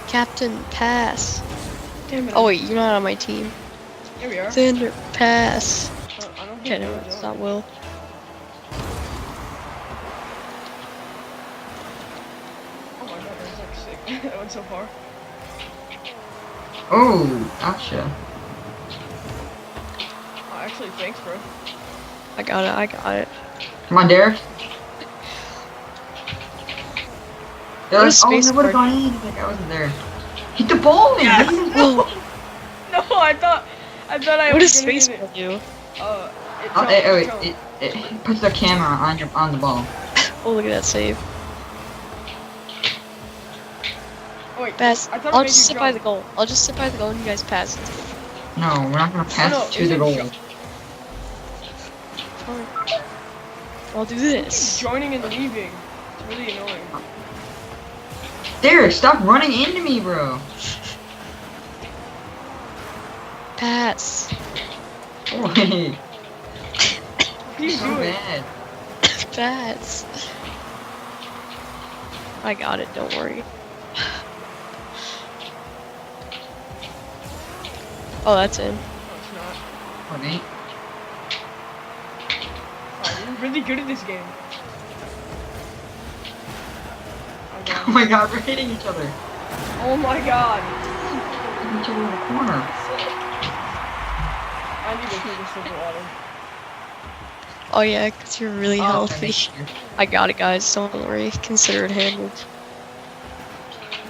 Captain, pass. Damn it. Oh wait, you're not on my team. Here we are. Xander, pass. I don't Okay, think no, we're it's done. not Will. Oh my god, that was like sick. That went so far. Oh, gotcha. Oh, actually, thanks, bro. I got it, I got it. Come on, Derek. They're What like, a oh, space that would have bar. gone in. Like, I wasn't there. Hit the ball, man. Yes! Leave it. Oh, No, I thought I what was does gonna hit space it. bar do? It Oh, jumped, wait, jumped. it puts the camera on the ball. Oh, look at that save. Oh, wait, Pass. I thought it I'll made just you sit by the jump. goal. I'll just sit by the goal and you guys pass it. No, we're not gonna pass no, it to is the it goal. Fine. I'll do this. Joining and leaving. It's really annoying. Derek, stop running into me, bro. Pass. Oh, wait. What are you So doing? bad. Pass. I got it, don't worry. Oh, that's in. No, it's not. Oh, mate. Oh, you're really good at this game. Oh my god, we're hitting each other. Oh my god. Hitting each other in the corner. I need to take a sip of water. Oh yeah, because you're really Oh, healthy. okay. I got it, guys. Don't worry. Consider it handled.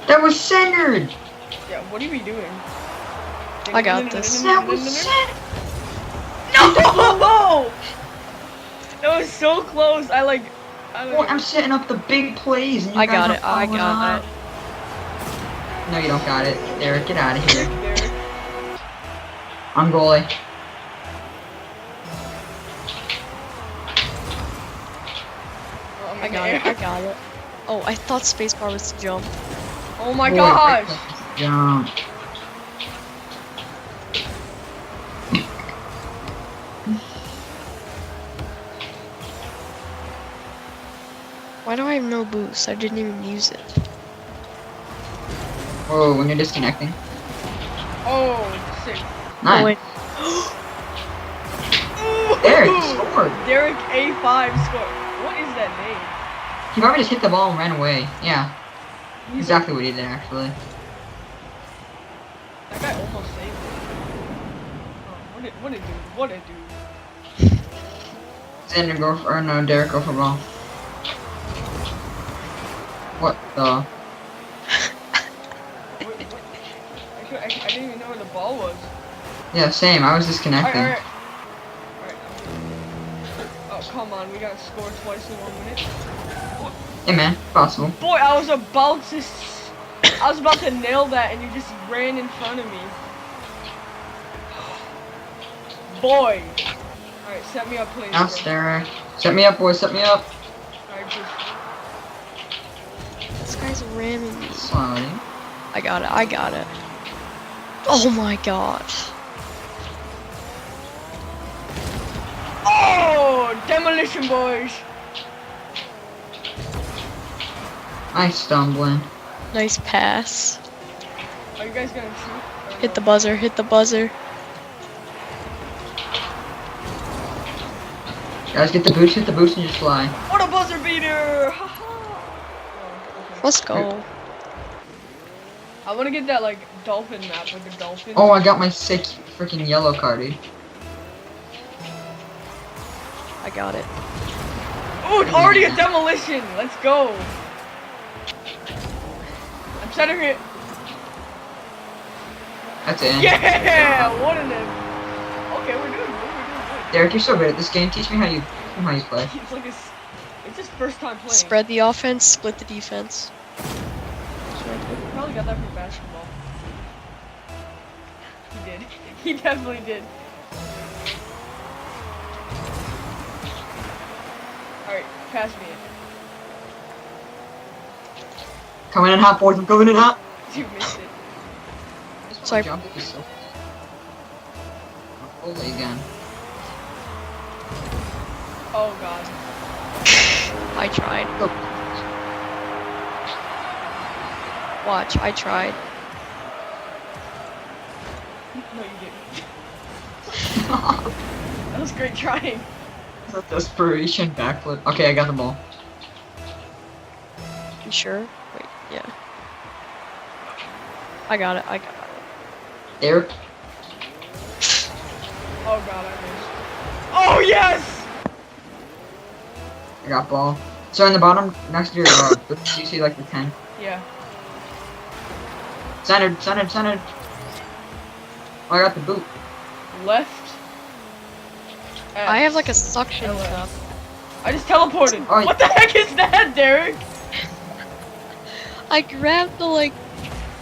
That was centered. Yeah, what are we doing? I got this. That was centered. No! That was so close. I Oh, I'm setting up the big plays. And you I guys got are it. I following got up. it. No, you don't got it. Derek, get out of here. there. I'm goalie. Oh, I'm I in got the it. air. I got it. Oh, I thought spacebar was to jump. Oh my Boy, gosh! Jump. Why do I have no boost? I didn't even use it. Whoa, when you're disconnecting. Oh, sick. Oh, Nice. wait. Derek, Ooh! you scored. Derek A5 scored. What is that name? He probably just hit the ball and ran away. Yeah, He's exactly what he did actually. That guy almost saved it. Oh, what a dude. What a dude. Xander go for, or no, Derek go for ball. What the? I didn't even know where the ball was. Yeah, same. I was disconnecting. Alright. Oh, come on. We gotta score twice in 1 minute. Hey man, possible. Boy, I was about to nail that and you just ran in front of me. Boy. Alright, set me up, please. Now, Derek. Set me up, boys. Set me up. Alright, just... This guy's ramming me. Slowly. I got it. I got it. Oh my god. Oh! Demolition, boys! Nice stumbling. Nice pass. Are you guys gonna shoot? Or Hit the no? buzzer. Hit the buzzer. Guys, get the boost. Hit the boost and just fly. What a buzzer beater! Haha! Oh, okay. Let's go. I wanna get that, like, dolphin map with the dolphins. Oh, I got my sick freaking yellow card, dude. I got it. Oh, it's already a demolition! Let's go! I'm centering it. That's it. Yeah! What an... Okay, we're doing good. Derek, you're so good at this game. Teach me how you play. It's like it's his first time playing. Spread the offense, split the defense. Probably got that from basketball. He did. He definitely did. Alright, pass me it. Coming in hot, boys. I'm coming in hot. You missed it. Sorry. Jump is so. Holy again. Oh god. I tried. Oh. Watch, I tried. No, you didn't. That was great trying. That's a desperation backflip. Okay, I got the ball. You sure? Wait, yeah. I got it. I got it. There. Oh god, I missed. Oh yes! I got ball. So in the bottom, next to your do you see like the 10? Yeah. Centered, centered, centered. Oh, I got the boot. Left. I have like a suction LS. cup. I just teleported. Oh, What the heck is that, Derek? I grabbed the like,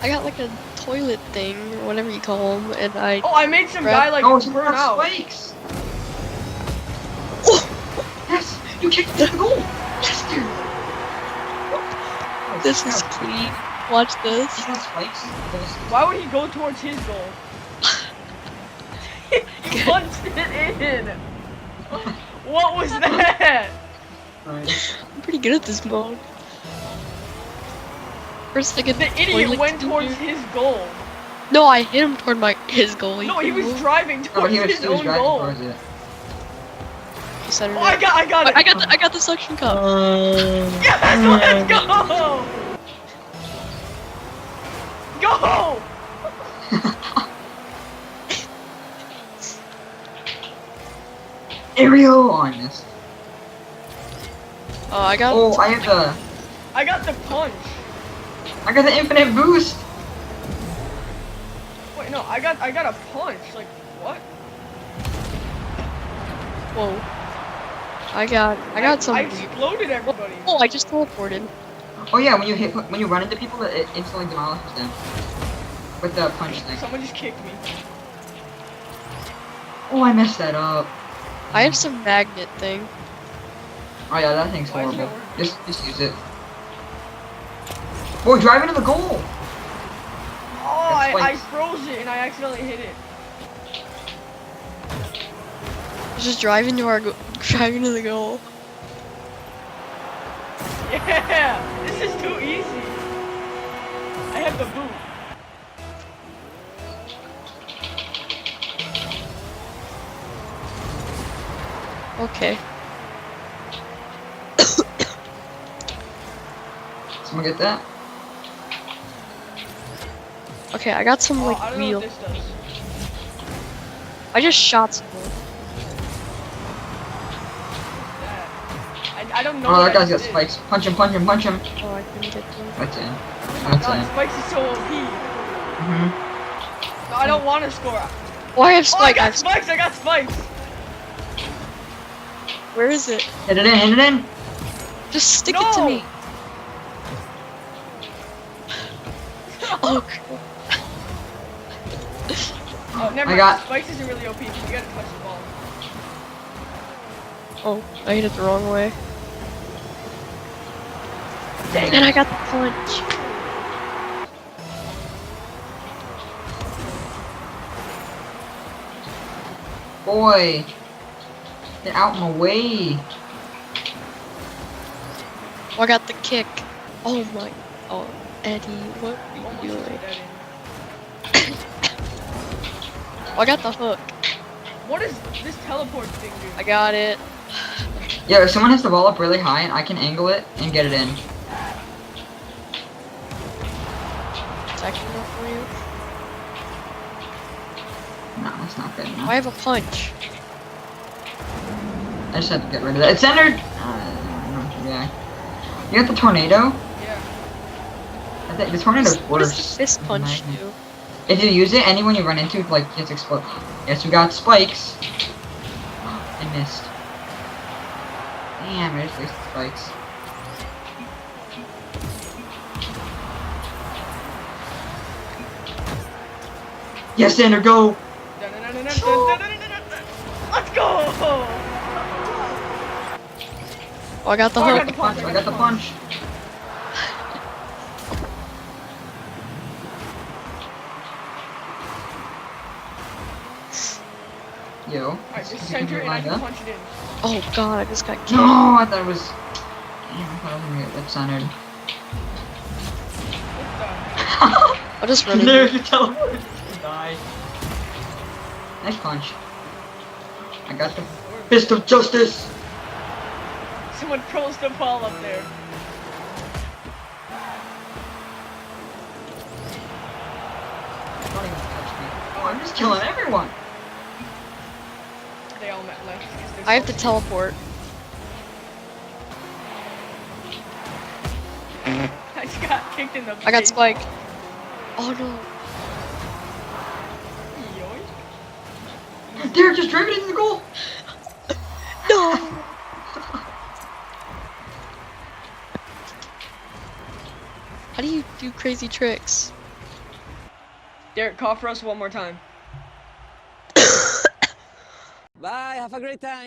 I got like a toilet thing or whatever you call them, and I. Oh, I made some Grab- guy like Oh, it's burn out. spikes. Yes, you kicked the goal. Yes, dude. Oh, This is yeah. clean. Watch this. Is that spikes? Why would he go towards his goal? He punched it in. What was that? Right. I'm pretty good at this mode. First, I get The idiot toilet went cleaner. towards his goal. No, I hit him toward his goal. No, he was moved. driving No, but towards he was his still own driving goal. towards it. He centered Oh, I it. got it. I got the suction cup. Yes, let's go. Go. Aerial on this. Oh, I got. Oh, I have I got the punch. the infinite boost. Wait, no, I got a punch. Like what? Whoa. I got some. I exploded everybody. Oh, I just teleported. Oh yeah, when you run into people, it instantly demolishes them. With the punch thing. Someone just kicked me. Oh, I messed that up. I have some magnet thing. Oh yeah, that thing's Why is it horrible. not working? Just use it. Boy, drive into the goal. Oh, That's I like- froze it and I accidentally hit it. Just driving to driving to the goal. Yeah, this is too easy. I have the boot. Okay. Someone get that? Okay, I got some Oh, like I don't know wheel. what this does. I just shot someone. I don't know. Oh, what that guy's I got did. spikes. Punch him, punch him, punch him. Oh, I couldn't get to. That's in. Oh That's God, in. Spikes is so OP. Mm-hmm. No, I don't want to score. Oh, I have Oh, I spike. got spikes. I got spikes. Where is it? Hit it in, hit it in. Just stick it to No! me. Oh, crap. Oh, never I mind. got- Spikes isn't really OP. You gotta touch the ball. Oh, I hit it the wrong way. Dang And it. I got the punch. Boy. Get out my way. Oh, I got the kick. Oh my. Oh, Eddie, what are Almost you hit doing? that in. Oh, I got the hook. What is this teleport thing do? I got it. Yeah, if someone has the ball up really high, I can angle it and get it in. It's actually not for you. No, that's not good Oh, enough. I have a punch. I just had to get rid of that. It's centered! Yeah. You got the tornado? Yeah. I think the tornado's What does worse. the fist than punch lightning. do? If you use it, anyone you run into, like, gets explode. Yes, we got spikes. I missed. Damn, I just wasted spikes. Yes, Sander, go! Let's go! Oh, I got the Oh, I hook. got the punch. I got the punch. Yo. Alright, just center it and I can punch it in. Oh god, I just got kicked. No, I thought it was. Damn, I thought I was gonna get lip centered. What I'll just run There, in. you teleported. Die. Nice punch. I got the fist of justice. Someone curls the ball up there. Don't even touch me. Oh, I'm just killing everyone. They all met left. 'cause they're I have to so- teleport. I just got kicked in the I got face. Spike. Oh no. Yoink. Derek just drove it into the goal. No! How do you do crazy tricks? Derek, cough for us one more time. Bye, have a great time.